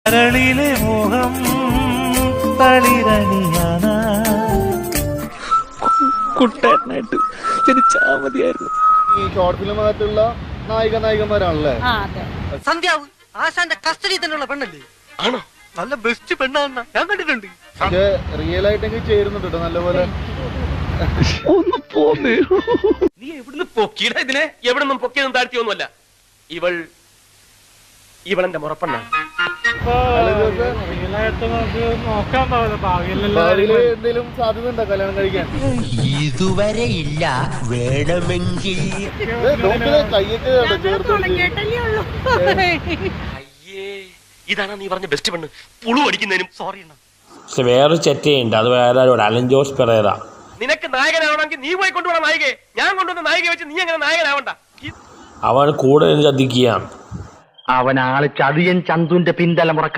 കരളിലെ മോഹം തളിരണിയാന കുട്ടനായിട്ട് ജനിച്ചാ മതിയായിരുന്നു. ഈ ഷോർട്ട് ഫിലിമകത്തുള്ള നായികന്മാരാണല്ലേ? സന്ധ്യാവ് ആശാന്റെ കസ്റ്റഡി തന്നെയുള്ള പെണ്ണല്ലേ? ആണോ? നല്ല ബെസ്റ്റ് പെണ്ണാണെന്ന ഞാൻ കണ്ടിട്ടുണ്ട്. പക്ഷെ റിയൽ ആയിട്ടെങ്കിൽ ചേരുന്നുണ്ട് കേട്ടോ നല്ലപോലെ. ഒന്ന് പോന്നേ. നീ എവിടുന്ന് പൊക്കിയിടാ ഇതിനെ? എവിടുന്നും പൊക്കിയതും താഴ്ത്തിയൊന്നുമല്ല. ഇവളെന്റെ മുറപ്പെണ്ണാണ്. എന്തെങ്കിലും സാധ്യത ഉണ്ടോ കല്യാണം കഴിക്കാൻ? ഇതുവരെ ഇല്ല, വേണമെങ്കിൽ കയ്യൊക്കെ അയ്യേ, ഇതാണ് നീ പറഞ്ഞ ബെസ്റ്റ് പെണ്ണ്. പുളു അടിക്കുന്നതിനും സോറി. പക്ഷെ വേറൊരു ചെറ്റയുണ്ട്, അത് വേറെ അലൻ ജോസ് പെരേര. നിനക്ക് നായകനാവണമെങ്കിൽ നീ പോയി കൊണ്ടുപോകണം നായികയെ. ഞാൻ കൊണ്ടുവന്ന നായികയെ വെച്ച് നീ അങ്ങനെ നായകനാവണ്ട. അവൻ കൂടെ ചതിക്കുകയാണ്. അവൻ ആള് ചതിയൻ ചന്തുന്റെ പിന്തലമുറ